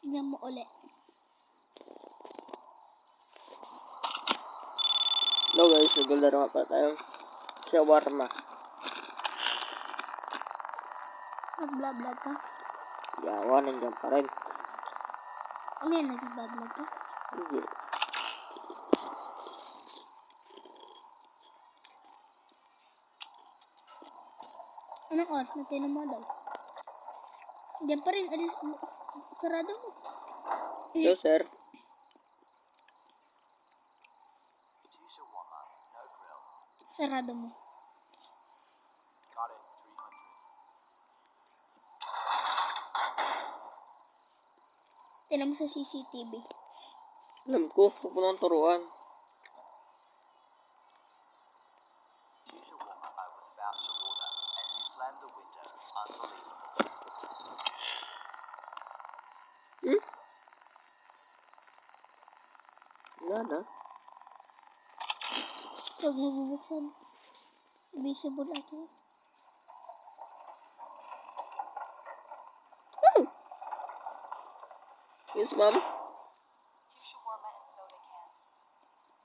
Tingnan mo ulit. Hello guys, naglaro nga pala tayo shawarma. Nag-vlog ka? Yawa, nandiyan pa rin. Ano yan, nag-vlog ka? Hindi. Anong oras na tinamadaw? Diyan pa rin, alis, sarado mo. Hello sir. Sarado mo. Got it, 300. Tingnan mo sa CCTV. Alam ko, huwag mo nang turuan. Choose your warm-up. I was about to order, and you slammed the window. Unbelievable. Wala na. Huwag mo bubuksan. Visible ato. Yes ma'am. Two shawarma and soda can.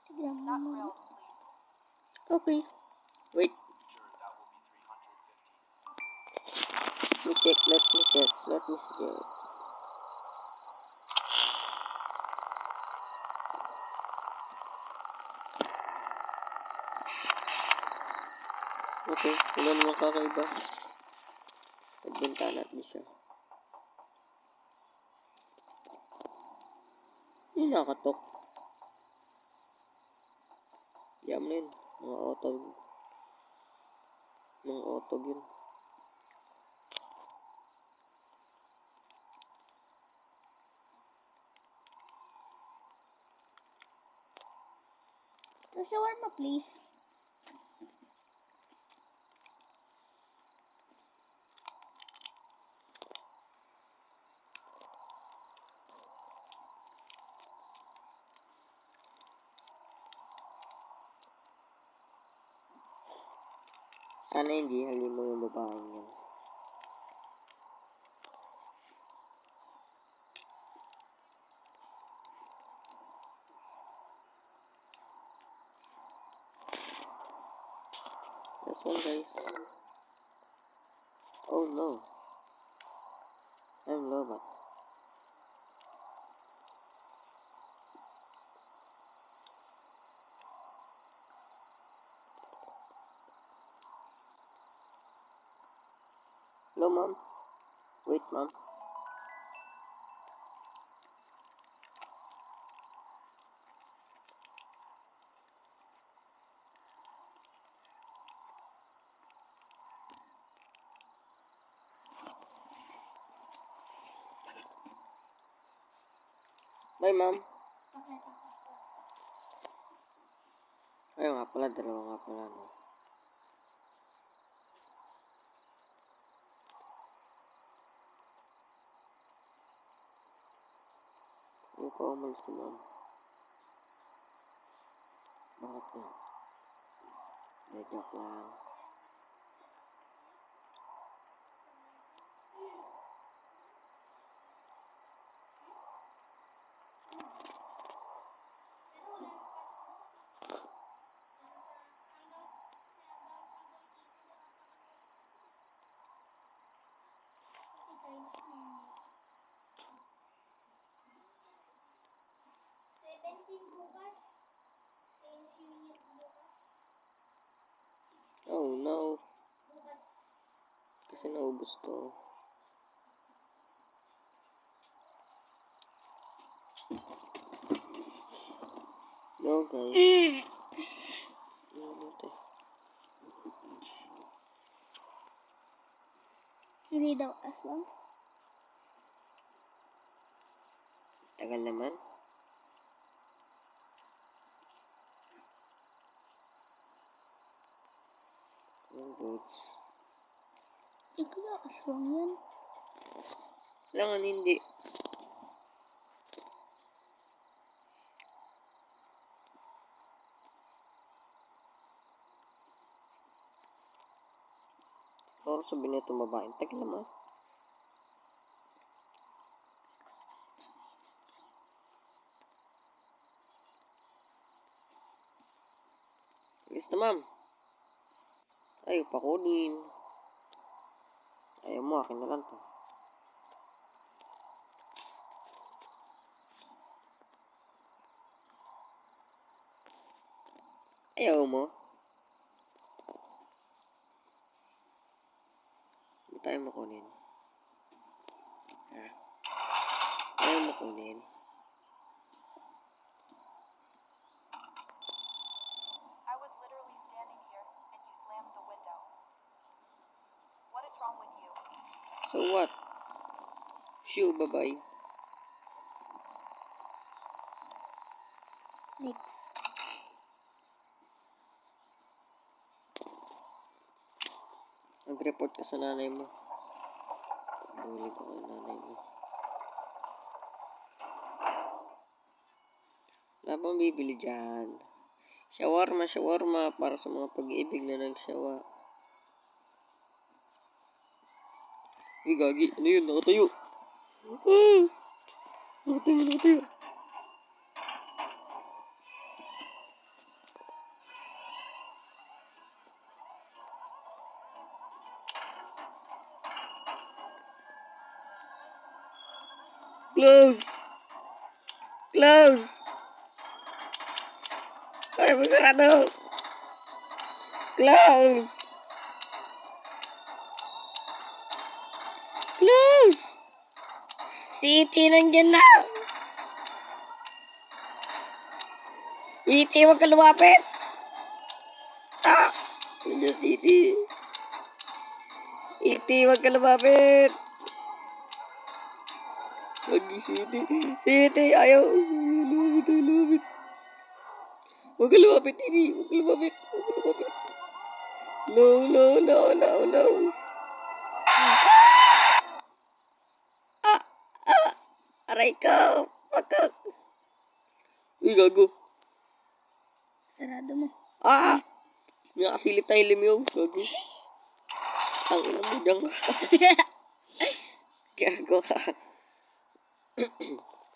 Tignan mo Not muna. grilled, please. Okay. Wait. Sure, that will be 350. Let me check. Let me check. Okay, wala naman kakaiba. Pagbenta natin siya. Hindi nakatok. Yam na yun. Mga otog yun. So, shawarma please. Sana hindi halin mo yung babaeng yan. That's one guys. Oh no. I'm lobat. Hello ma'am. Wait ma'am. Bye ma'am. Ayun nga pala, dalawa nga pala no. Ano pa umalis si ma'am? Bakit yan? Joke lang. Oh no. Kasi naubos ko. No guys. Hindi daw aswang. Tagal naman. Well goods. Hindi kaya aswang yan. Kailangan hindi. Pero sabihin na itong babaeng, tagal naman. Alis na, ma'am. Ay, pakunin. Ayaw mo, akin na lang to. Ayaw mo. Hindi tayo makunin. Ha? Ayaw makunin. I was literally standing here and you slammed the window. What is wrong with you? So what? Shoo, bye-bye. Next. Mag-report ka sa nanay mo. Bully ka kay nanay mo. Wala bang bibili dyan? Shawarma, shawarma. Para sa mga pag-ibig na nagsawa. Uy, gagi. Ano yun? Nakatayo. Ah! Nakatayo, nakatayo. Close! Close! Ay, masarado! Close! Close! City, nandyan na! City, huwag ka lumapit! Ah! Nandyan, City. City, huwag ka lumapit! Lagi City. City, ayaw! Lumapit, ayaw, lumapit. Huwag ka lumapit, City. Huwag ka lumapit. Huwag ka lumapit. No, no, no, no, no. Ah! Ah! Aray ko! Pakak! Uy, gago. Sarado mo. Ah! May nakasilip tayo limyo. Gago. Ang ina mo dyan ka. Gago ka.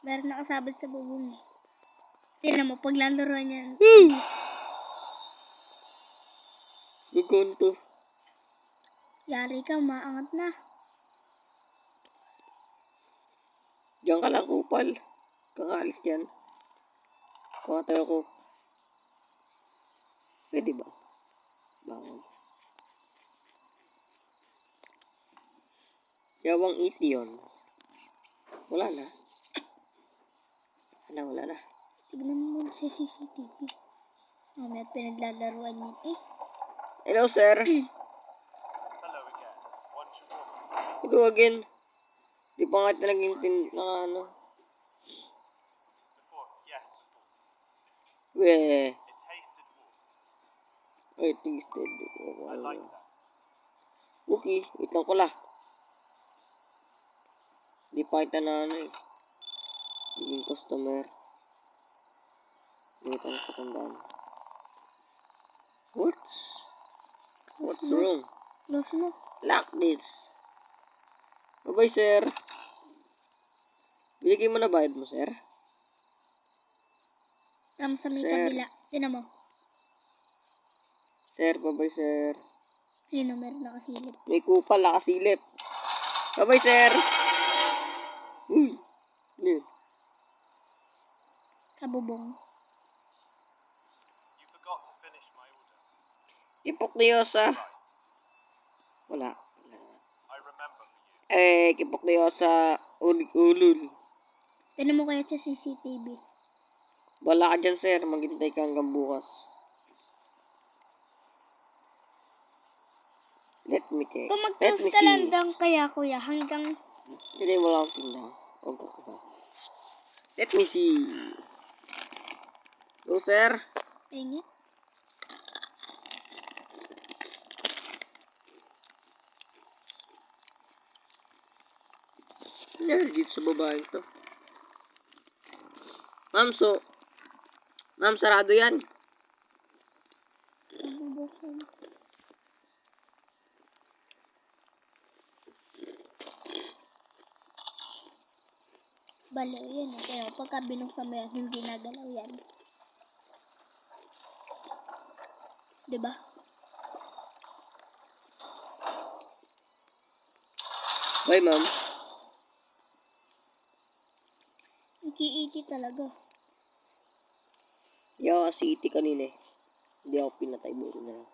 Meron nakasabit sa bubong. Tingnan mo, pag landaruan yan. Gago na to. Yari ka, maangat na. Diyan ka lang, kupal. Kang alis dyan. Kuha tayo ko. Pwede ba? Bawal. Yawang iti yun. Wala na. Wala na. Tignan mo muna sa CCTV. Mamaya pinaglalaruan yan eh. Hello, sir. Hello again. Want your water? Hello again. Di pa nga talagang ano. Before, yes, before. Weh. It tasted warm. Ay, tasted. I like that. Okay, wait lang pala. Di pa kita na ano eh. Yung customer. Wait, ang katandaan. What's mo. wrong? Close mo. Lock this. Bye-bye, sir. Binigay mo na bayad mo, sir? Tama sa may Sir. kabila. Tingnan mo. Sir, bye-bye, sir. Ayun o, meron nakasilip. May kupal, nakasilip. Bye-bye, sir. Uy. Ano yun? Sa bubong. You forgot to finish my order. Kipok na yosa. Right. Wala. I remember for you. Kipok na yosa. Ulul. Tingnan mo kaya sa CCTV. Wala ka dyan, sir. Maghintay ka hanggang bukas. Let me check. Kung Let mag-close me ka see. lang daw kaya kuya hanggang Hindi mo lang tingnan. Huwag ka ba? Let me see. Go, sir. Ay, Nangyari dito sa babae to. Ma'am, sarado yan. bubuksan. Baliw yan eh. Pero pagka binuksan mo yan, hindi nagalaw yan. Diba? Bye, ma'am. Iki-iti talaga. Hindi ako kasi iti kanina eh. Hindi ako pinatay. Buro na lang.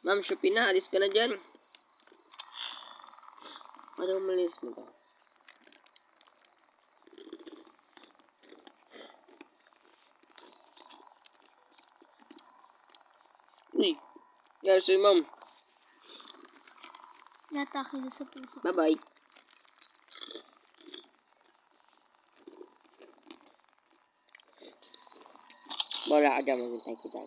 Ma'am, Shopee na. Alis ka na dyan. Ano umalis na ba? Uy. Yes, sir, ma'am. Natake doon sa puso. Bye-bye. Wala ka dyan. Maghintay kita.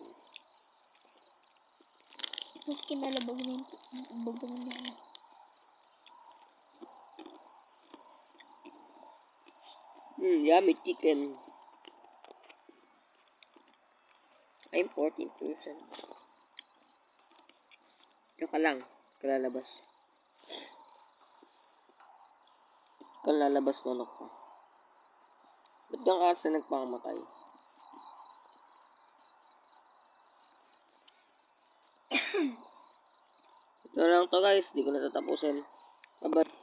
Tapos kinalabog na yung bubong niya. Yummy chicken. I'm 14%. Tsaka lang. Kalalabas. Kalalabas manok ko. Ba't kang kasi nagpakamatay? Ito lang to guys. Di ko natatapusin. Bye-bye.